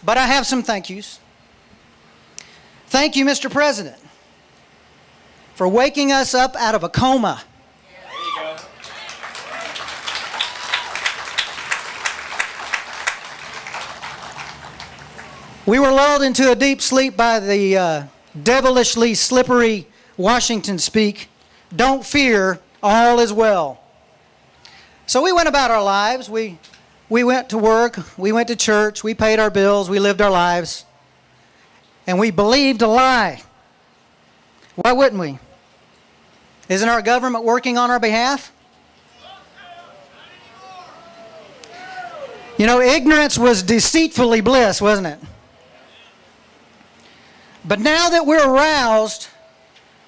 But I have some thank yous. Thank you, Mr. President, for waking us up out of a coma. There you go. We were lulled into a deep sleep by the devilishly slippery Washington speak, "Don't fear, all is well." So we went about our lives. We went to work, we went to church, we paid our bills, we lived our lives, and we believed a lie. Why wouldn't we? Isn't our government working on our behalf? You know, ignorance was deceitfully bliss, wasn't it? But now that we're aroused,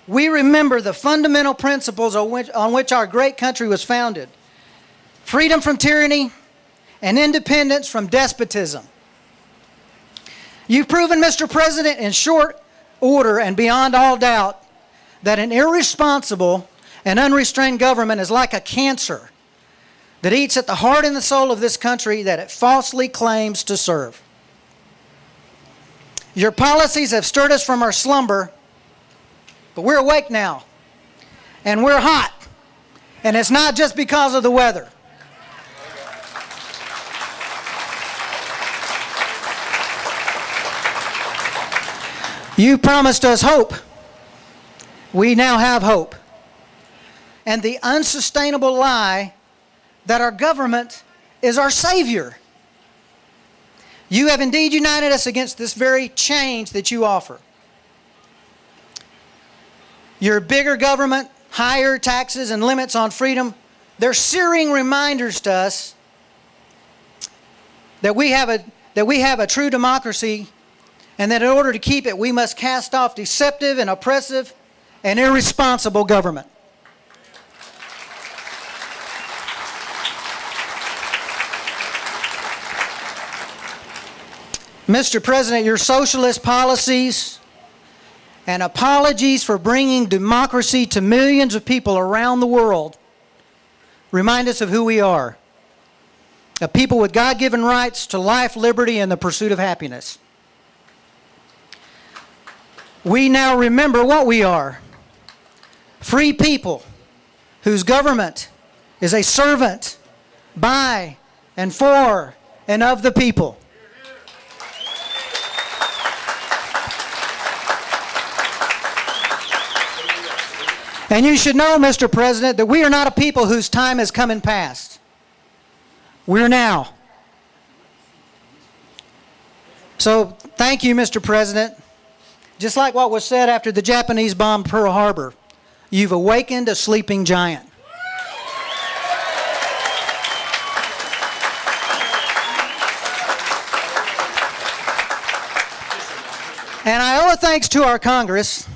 we remember the fundamental principles on which our great country was founded. Freedom from tyranny and independence from despotism. You've proven, Mr. President, in short order and beyond all doubt, that an irresponsible and unrestrained government is like a cancer that eats at the heart and the soul of this country that it falsely claims to serve. Your policies have stirred us from our slumber, but we're awake now, and we're hot, and it's not just because of the weather. You promised us hope. We now have hope. And the unsustainable lie that our government is our savior. You have indeed united us against this very change that you offer. Your bigger government, higher taxes, and limits on freedom, they're searing reminders to us that we have a true democracy, and that in order to keep it, we must cast off deceptive and oppressive and irresponsible government. Mr. President, your socialist policies and apologies for bringing democracy to millions of people around the world remind us of who we are. A people with God-given rights to life, liberty, and the pursuit of happiness. We now remember what we are. Free people whose government is a servant by and for and of the people. And you should know, Mr. President, that we are not a people whose time has come and passed. We're now. So thank you, Mr. President. Just like what was said after the Japanese bombed Pearl Harbor, you've awakened a sleeping giant. And I owe a thanks to our Congress,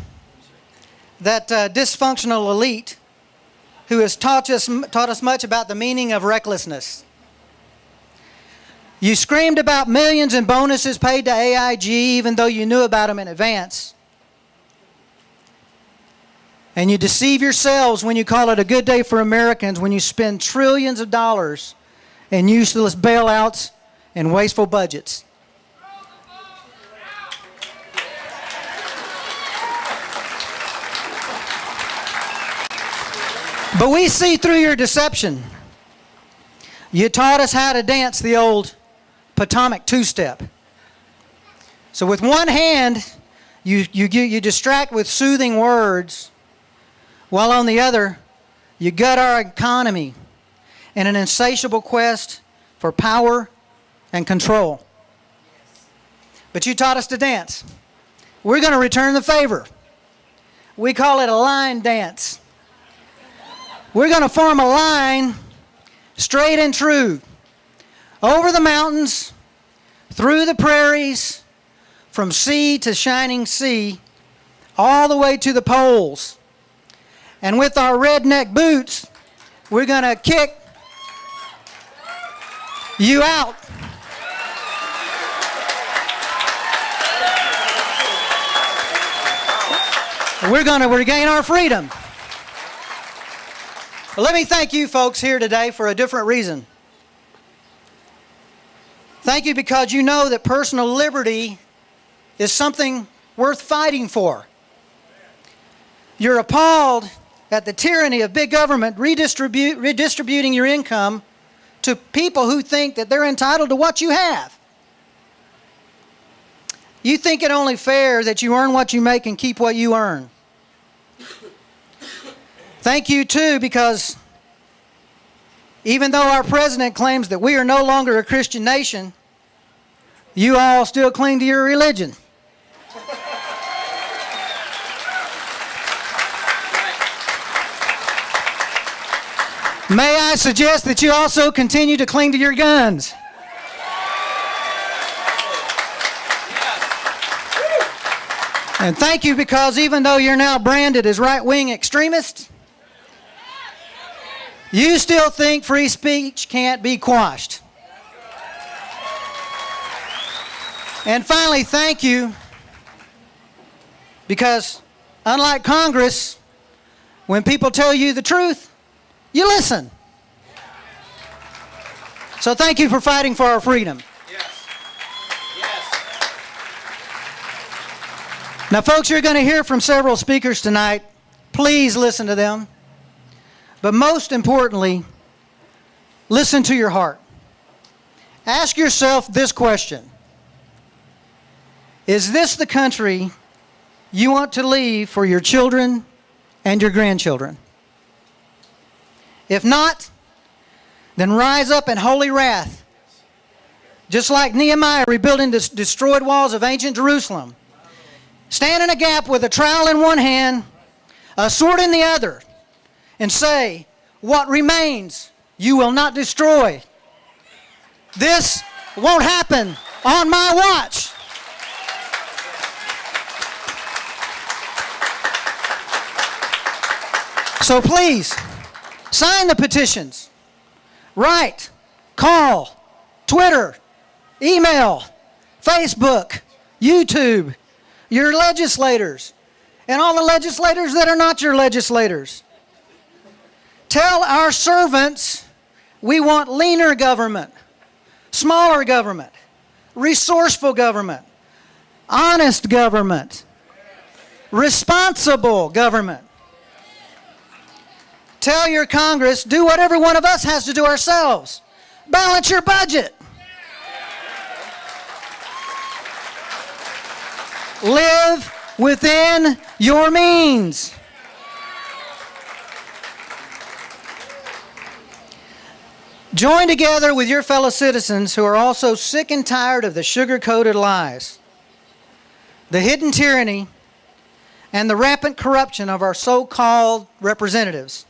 that dysfunctional elite who has taught us much about the meaning of recklessness. You screamed about millions in bonuses paid to AIG even though you knew about them in advance. And you deceive yourselves when you call it a good day for Americans when you spend trillions of dollars in useless bailouts and wasteful budgets. But we see through your deception. You taught us how to dance the old Potomac two-step. So with one hand, you distract with soothing words, while on the other, you gut our economy in an insatiable quest for power and control. But you taught us to dance. We're going to return the favor. We call it a line dance. We're going to form a line straight and true over the mountains, through the prairies, from sea to shining sea, all the way to the poles. And with our redneck boots, we're going to kick you out. We're going to regain our freedom. Well, let me thank you folks here today for a different reason. Thank you because you know that personal liberty is something worth fighting for. You're appalled at the tyranny of big government redistributing your income to people who think that they're entitled to what you have. You think it only fair that you earn what you make and keep what you earn. Thank you, too, because even though our president claims that we are no longer a Christian nation, you all still cling to your religion. May I suggest that you also continue to cling to your guns? And thank you because even though you're now branded as right-wing extremists, you still think free speech can't be quashed. And finally, thank you because unlike Congress, when people tell you the truth, you listen. So thank you for fighting for our freedom. Yes. Yes. Now, folks, you're going to hear from several speakers tonight. Please listen to them. But most importantly, listen to your heart. Ask yourself this question. Is this the country you want to leave for your children and your grandchildren? If not, then rise up in holy wrath. Just like Nehemiah rebuilding the destroyed walls of ancient Jerusalem. Stand in a gap with a trowel in one hand, a sword in the other, and say, what remains you will not destroy. This won't happen on my watch. So please, sign the petitions. Write, call, Twitter, email, Facebook, YouTube, your legislators, and all the legislators that are not your legislators. Tell our servants we want leaner government, smaller government, resourceful government, honest government, responsible government. Tell your Congress, do what every one of us has to do ourselves. Balance your budget. Live within your means. Join together with your fellow citizens who are also sick and tired of the sugar-coated lies, the hidden tyranny, and the rampant corruption of our so-called representatives.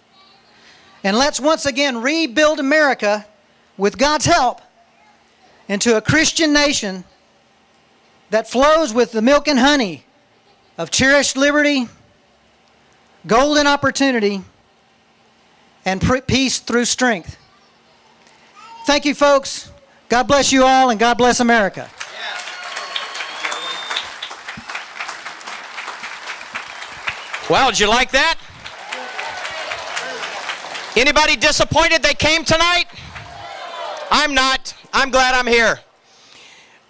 And let's once again rebuild America, with God's help, into a Christian nation that flows with the milk and honey of cherished liberty, golden opportunity, and peace through strength. Thank you, folks. God bless you all, and God bless America. Well, did you like that? Anybody disappointed they came tonight? I'm not. I'm glad I'm here.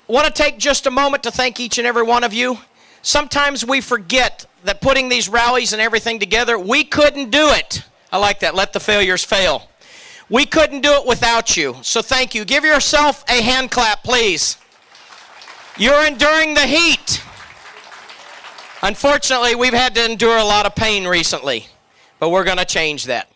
I want to take just a moment to thank each and every one of you. Sometimes we forget that putting these rallies and everything together, we couldn't do it. I like that. Let the failures fail. We couldn't do it without you. So thank you. Give yourself a hand clap, please. You're enduring the heat. Unfortunately, we've had to endure a lot of pain recently, but we're going to change that.